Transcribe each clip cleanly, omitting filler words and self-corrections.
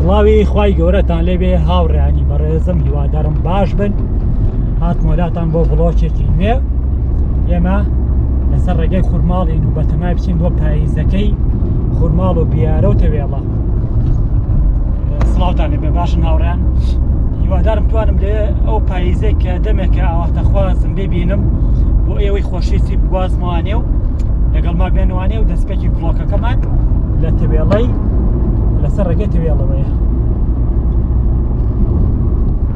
سڵاوی خوای گەورەتان لێبێ هاوڕێیانی بەڕێزم هیوادارم باش بن هاتمۆلاتان بۆ ڤڵۆگێکی نوێ ئێمە لەسەر ڕێگەی خورماڵین و بەتەمای بچین بۆ پاییزەکەی خورماڵ و بیارە و تەوێڵە سڵاوتان لێبێ باشن هاوڕێیان هیوادارم توانم لێ ئەو پاییزەی کە دەمێکە ئاواتەخوازم ببینم بۆ ئێوەی خۆشویستی بگوازموانێ و لەگەڵ ما بێنوانێ و دەستپێکی بڵۆکەکەمان لە تەوێڵەی لەسەر ڕێگەی تەوێڵەوەیە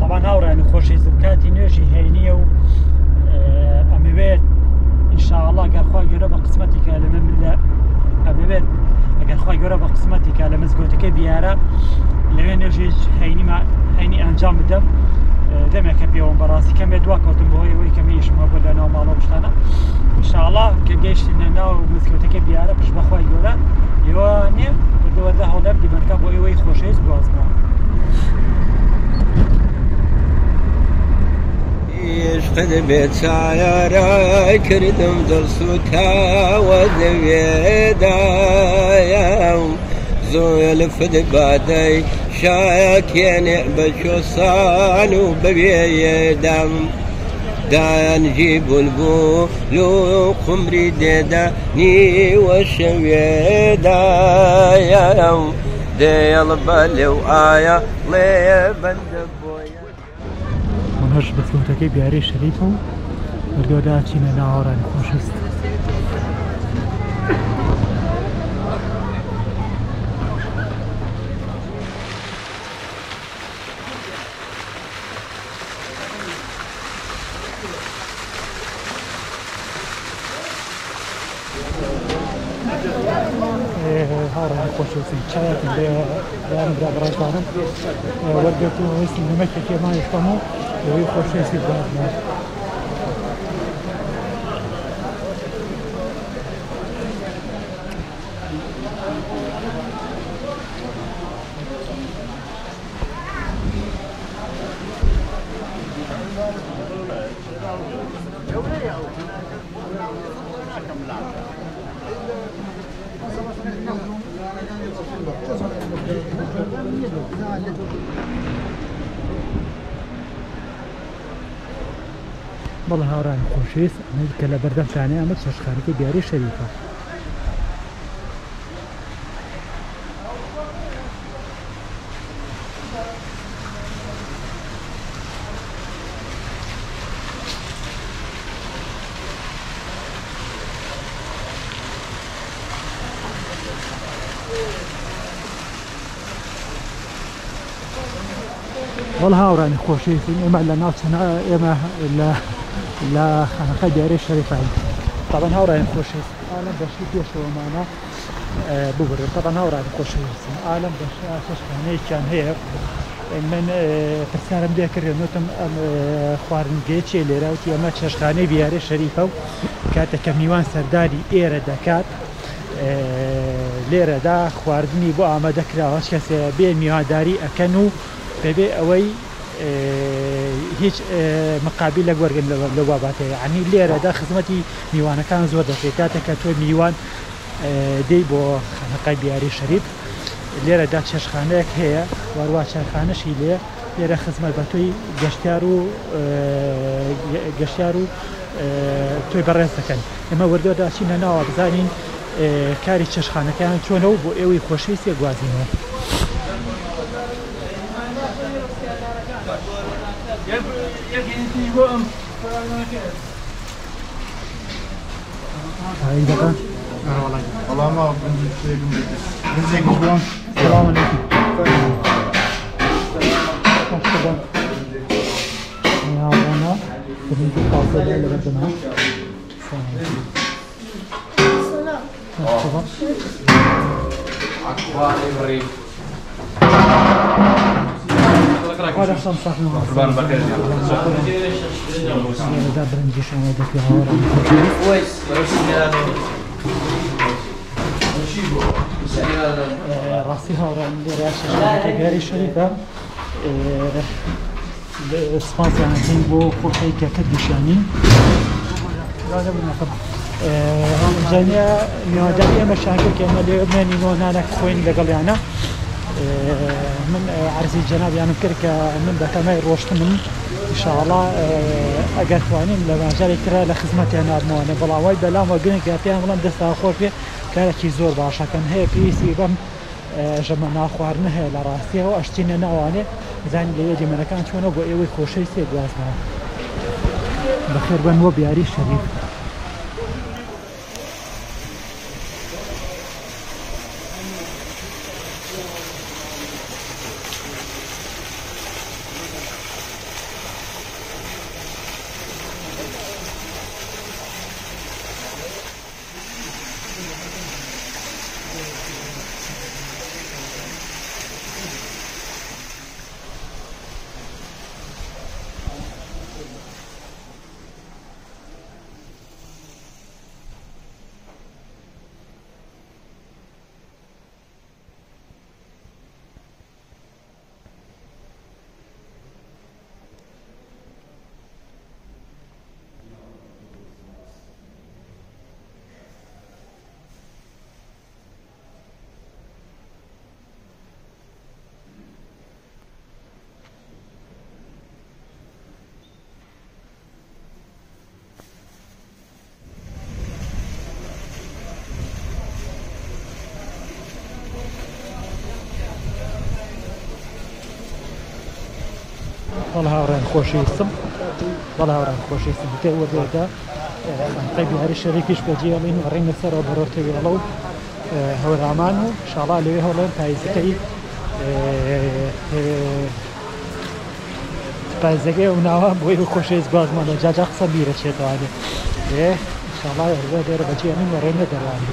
طبعا هاوڕێیان خۆشویستم کاتی نوێژی هەینیە و ئەمەوێت ئینشاءالله ئەگەر خوا گەورە بە قسمەتێکە لەمە من لە ئەمەوێت ئەگەر خوا گەورە بە قسمەتێکە لە مزگەوتەکەی بیارە لەوێ نوێژی هەینی ئەنجام بدەم دەمێکە پێوەم بەڕاستی کەمێ دوا کەوتم بۆ ئەوەی کەمیشمە بۆ لە ناو ماڵەوە شتانە ئینشاءالله کە گەیشتینە ناو مزگەوتەکەی بیارە پشت بە خوای گەورە ئێوانێ بردووەدە هەوڵەم دیبەنکە بۆ ئێوەی خۆشەویست گوازمەوە عشقت بێت چایارای کردم دڵسوتاوە دەوێدایە زۆر لەفت بادەی شایەکێنێ بە چۆسان و بەوێیەدام دانجی بولبول و قمری دێدا نیوە شەوێدایە دێڵ بە لێو ئایا لێ بەندە بۆیە منهەش بەفلوتەکەی بیارەی شەریفە و بەردۆدا چینە ناوەڕانی خۆشەویست هاوڕێیان خۆشەویستم چایەکم بەیان برا بەڕێزانم وەرگرتم ویستم نمەکێکی ئێمان یختەم و ئەوەی خۆشەویستی گوازمەوە بەڵێ هاوڕێیان خۆشەویست ئەمە کە لە بەردەمتانێ ئەمە چێشتخانەکەی بیارەی شەریفە بەڵێ هاوڕێیان خۆشەویستین ئێمە لە ناوچەنە ئێمە لە خانەقای بیارەی شەریفین طبعا هاوڕێیان خۆشەویست ئالەم بەشی پێشەوەمانە ببڕێت طبعا هاوڕێیان خۆشەویستن ئالەم چێشتخانەیەکیان هەیە من پرسیارم لێ کردێ نوتم ئەم خواردنگەیە چیە لێرە وتی ئەمە چێشتخانەی بیارەی شەریفە و کاتێککە میوان سەرداری ئێرە دەکات لێرەدا خواردنی بۆ ئامادەکراوە کەسێ بێ میواداری ئەکەن و بەبێ ئەوەی هیچ مقابل لە وەرگن لە باباتەیە عنی لێرەدا خزمەتی میوانەکان زۆر دەکرێت کاتێککە تۆ میوان دەی بۆ خانەقای بیاری شەریف لێرەدا چێشتخانەیەک هەیە وارووا چێشتخانەشی لێرە خزمەت بە تۆی گەشتیار و تۆی بەڕێز دەکەن ئێمە وەردۆدا چینە ناوە بزانین کاری چێشتخانەکان چۆنەوە بۆ ئێوەی خۆشەویستی گوازینەوە والله ما بنزيكم السلام عليكم يا وانا بنجي قاصد اللي بدنا السلام هذا حسن صاحبنا قربان بكر ده برنجي شمال في هورا كويس راسي هورا ندير عشان كبيري شريفه سبونسر عندي بو خوشي كدشاني هذا بالنسبه جانيا نوداني مشاكل كما اللي ماني نونانا خوين لقل يعني من عرضی جنابیانم کرد که من بەکەمای ڕۆشتمم ئینشاءڵڵا ئەگەر توانین لە ماژارێک ترە لە خزمەتیان نابمەوانێ بەڵام وای بەلام وەگرنگ کە پێیان بڵێم دەستا خۆش پێ کارێکی زۆر باشەکەن هەیە پێویستی بەم ژەمە ناخواردنە هەیە لە ڕاستیەوە ئەشتینە ناوانێ زانی لەوێ دیمەنەکان چۆنە بۆ ئێوەی خۆشەی سێ گوازنەوە بەخێر بن بۆ بیاری شەریف والله هاوران خۆشەویستم والله هاوران خۆشەویستم تێ وەردەدا خانقەی بیاری شەریفیش بەجێڵین ڕێنە سەرەوە بەرەو تەوێڵە و هەورامان و ئینشاڵڵا لەوێ هەوڵێن پاییزەکەی پاییزەکەی و ناوە بۆی خۆشەویست گوازمانە جاجا قسە بیرە چێتەوانێ ئینشاڵڵا هەروە لێرە بەجێڵین و ڕێنە دەڕوانێ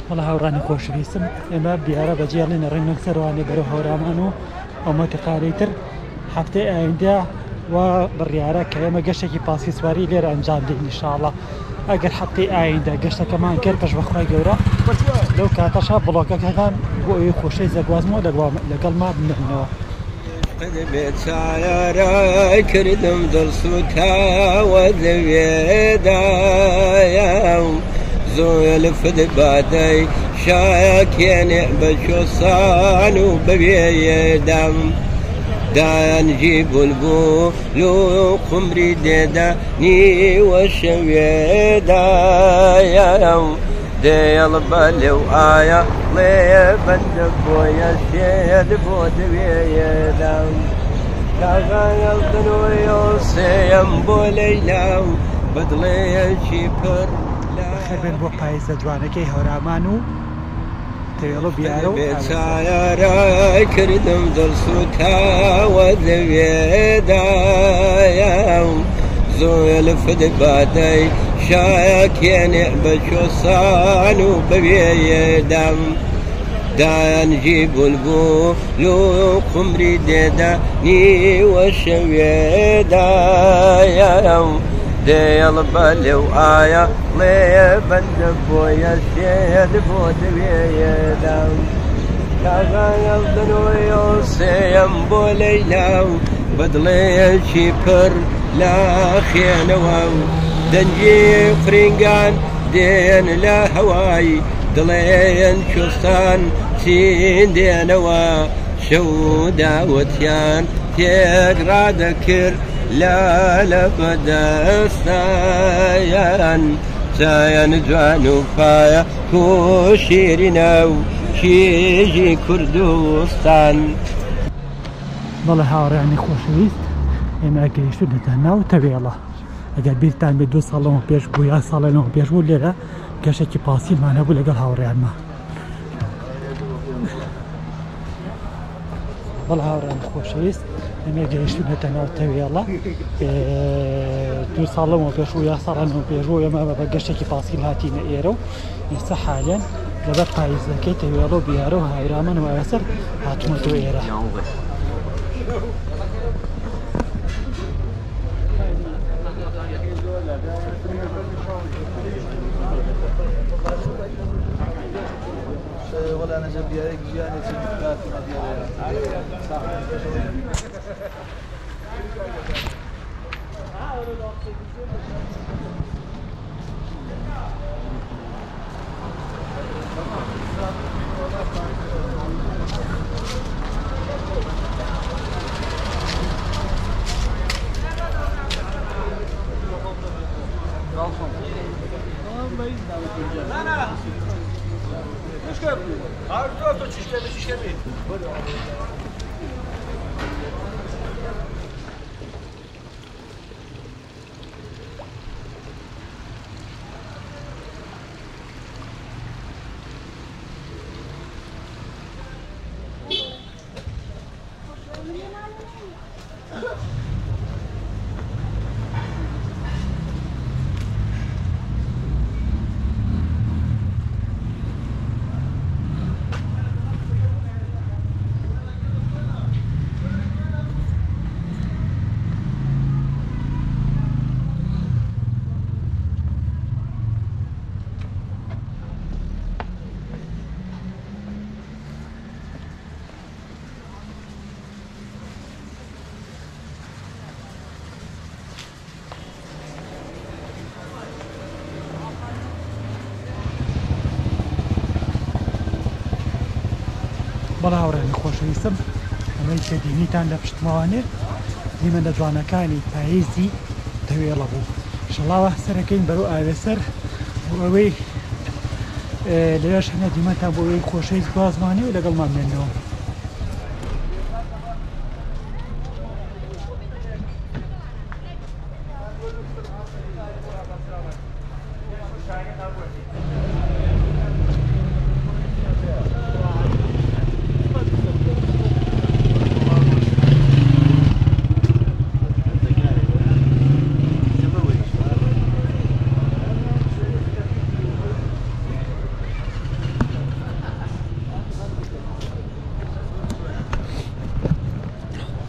والله هاورانی خۆشەویستم ئێمە دیارە بەجێڵینە ڕێنە سەروانێ بەرەو هەورامان و ئەومەتیقارەی تر هەفتەی ئایندا و بڕیارە کە ئێمە گەشتێکی پاسی سواری لێرە ئەنجام دەین ئینشاءڵڵا ئەگەر هەفتەی ئایندا گەشتەکەمان کرد پەش بەخوای گەورە لەو کاتەشا بڵۆکەکەکان بۆ ئەوی خۆشەی زەگوازمەوە لەگەڵما بنێنەوە بێت چارەی کردم دڵسوتاوە لەوێدایە زۆر لە فد بادەی شایەکێنێ بە چۆسان و بەوێیەدام دانجی بولبول و قمری دێدا نیوە شەوێدایە دێڵ بە لێو ئایا لێ بەندە بۆیە شێد بۆ دەوێیەدام کاغایەڵدنەوەی سێم بۆ لەیلاو بەدڵێکی پڕ خێربێن بۆ پاییزە جوانەکەی هەورامان و تەوێڵە و بیارە و بێچارەی کردم دڵسوتاوە لەوێدایە زۆر لە فد بادەی شایەکێنێ بە چۆسان و بەوێیەدام دانجی بولبول و قمری دێدا نیوە شەوێدایە دێڵ بە لێو ئایا لێ بەندە بۆیە شێد بۆ دەوێیەدام کاغایەڵدنەوەی سێم بۆ لەیلاو بەدڵێکی پڕ لا خێنەوە و دەنجی فرینگان دێن لە هەوای دڵێن کوستان چین دێنەوە شەو داوەتیان تێگڕا دەکرد لە بەدەستایان چایان جوان و پایە کۆشیرینە و کێژی کوردستان بەڵێ هاوڕێیانی خۆشەویست ئێمە گەیشتونەتە ناو تەوێڵە ئەگەر بیرتان بێت 2 ساڵەوە پێش بوو یا ساڵێنەوە پێش بوو لێرە گەشتێکی پاسیلمان هەبوو لەگەڵ هاوڕێیانمان بەڵێ هاوڕێیان خۆشەویست ئێمە گەیشتونەتە ناو تەوێڵە 2 ساڵەوە پێش بوو یا ساڵێنەوە پێش بوو ئێمە بە گەشتێکی پاسیل هاتینە ئێرە و ئێستا حالێن لەبەر پاییزەکەی تەوێڵە و بیارە و هاورامان و ئەسەر هاتوومەتەوە ئێرە. ولا انا جاب لي هيك جاني سيدات بەڵا هاوڕێنە خۆشەویستم ئەمەی کەدینیتان لە پشتماوانێ دیمە لە جوانەکانی پاییزی تەوێڵە بوو شڵاوە سەرەکەین بەرەو ئاوێسەر بۆ ئەوەی لەوێش هەنە دیمەتان بۆ ئەوەی خۆشەویست بازمانێ و لەگەڵمان بێنەوە.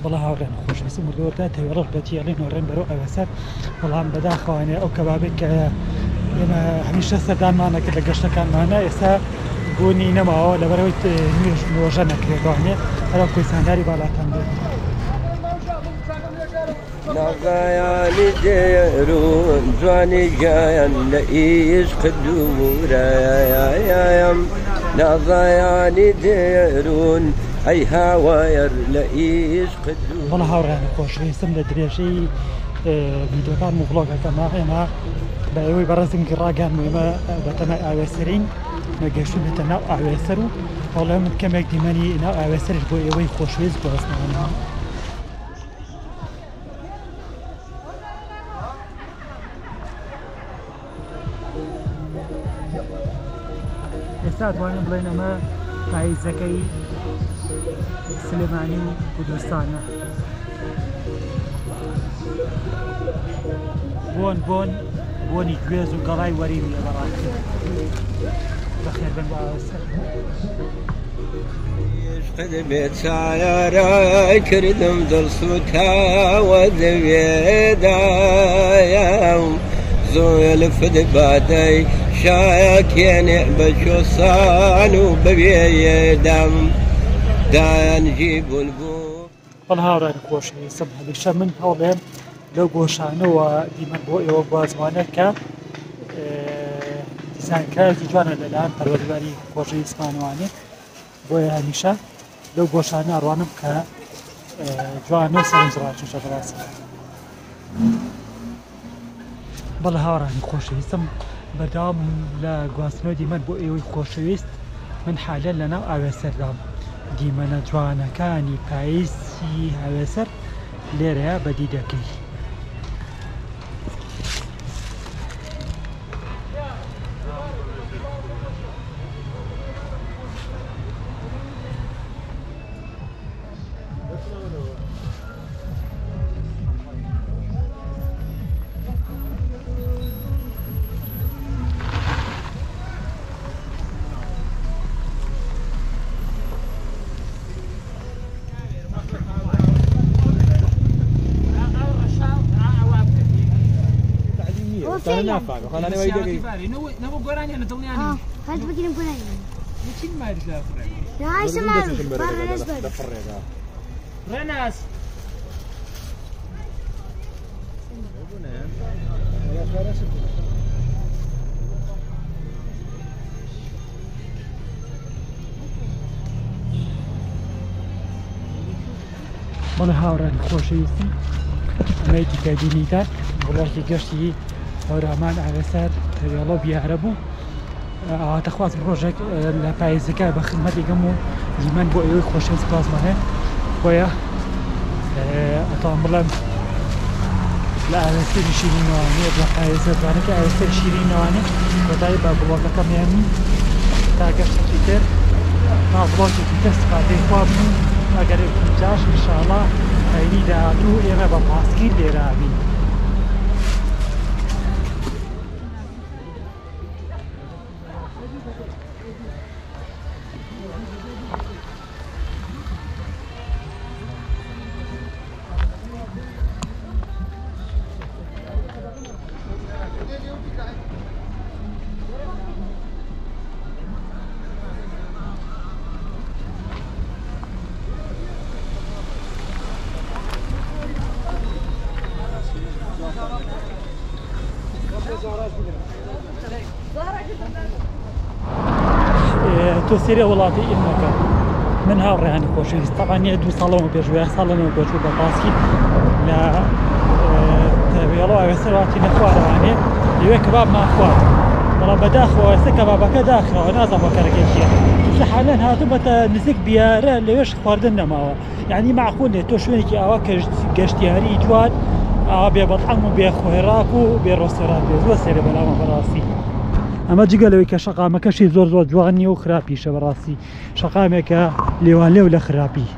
بەڵا هاوڕێن خۆشەویستم وردەوەدا تەوێڵەش بەتیێڵین وەڕێن بەرەو ئەوەسەر بەڵام بەداخەوانێ ئەو کەبابێک کە ئێمە هەمیشە سەردانمانە کرد لە گەشتەکانمانە ئێستا بوونی نەماوە لەبەرەوەی نوێژ نۆژە نەکرێتوانێ هەرە کوێستانداری باڵاتان بێت. ناغایانی دێرون جوانی گیان لە ئیشق دوورایایم ناغایانی دێرون ئەی هاوایەر لە ئیشق دوور. بەڵا هاوڕێنە خۆشەویستم لە درێژەی ڤیدیۆکان و ڤڵۆگەکەما ئێمە بە ئەوەی بەڕێزمگی ڕاگەان ئێمە بەتەمای ئاوێسەرین نەگەشتون بێتە ناو ئاوێسەر و هەوڵێ من کەمێک دیمەنی ناو ئاوێسەرش بۆ ئێوەی خۆشەویست بەڕستنەوەنەوە. ئێستا توانم بڵێن ئەمە پاییزەکەی سلێمانی و کوردستانە. بۆنی گوێز و گەڵای وەرین لە بەڕاستی بەخێر بن بۆ ئاوێسەر. عشقت بێت چایارە کردم دڵسوتاوە دەوێدایم زۆلفت بادەی شایەکێنێ بە جۆسان و بەوێیەدەم دایانجی بولبوو. بەڵا هاوڕێن خۆشەویستم هەمیشە من هەوڵێم لەو گۆشانەوە دیمەن بۆ ئێوە بازمانە کە دیزاینکارێکی جوانە لەلایەن پەروەردگاری خۆشەویستمانەوانێ بۆیە هەمیشە لەو گۆشانە ئەڕوانم کە جوانە و سەرنجڕاکێشە بەڕاستی. بەڵا هاوڕانی خۆشەویستم بەردەوام لە گواستنەوە دیمەن بۆ ئێوەی خۆشەویست من حالە لەناو ئاوێسەردام دیمەنە جوانەکانی پاییزی هاوێسەر لێرەیە بەدی دەکەی. نافع خلاني ويدك نبو قراني انا دڵنیانی هات بگیرم بۆنانی چی مایرش لە لا عايشة معروف برا ناس برد ڕێناس بەڵێ هاوڕێن خۆشەویستی ئەمەی دیکە بینیتان وڵاتی گەشتی هەورامان ئاگەسەر تەوێڵۆ بیارە بوو ئاواتەخواست ڕۆژێک لە پاییزەکە بە خزمەتێکم و دیمەن بۆ ئێوەی خۆشەویست پاسمانێ بۆیە ئەتوان بڵێم لە ئاوێستری شیرینەوانێ لە پاییزەکانەکە ئاوێستری شیرینەوانێ بەدای بە بڵۆگەکەمیانی تا گەشتێکی تر بڵۆگێکی تر سپاتەی خوا بوو ئەگەرێکی جاش ئینشاڵڵا هەینی داهاتوو ئێمە بە پاسکیل لێرابین تۆ سێرە وڵاتی ئێمەکە من هاوڕێیانی خۆشەویست تەقانیە 2 ساڵەوە پێشوە ساڵەوە پێشوو بە پاسکی لە تەوێڵۆ ئاوێسەرواتی نەخوارەوانێ لەوێ کەباب ماخوات بەڵام بەداخەوە ئێستا کەبابەکە داخەوە نازانم وەکەرەکەی چییە تووشە حالەن هاتوو بەتە نزیک بیارە لەوێش خواردن نەماوە یعنی معقولێت تۆ شوێنێکی ئاوا گەشتیاری جوان ئاوا بێ بەڵعەم و بێ خۆێڕاک و بێ ڕۆستۆران بێ زۆر سێرە بەلامە بەڕاستی ئەمە جگەلەوەی کە شەقامەکەشی زۆر زۆر جوان نییە و خراپیشە بەڕاستی شەقامێکە لێوان لێو لە خراپی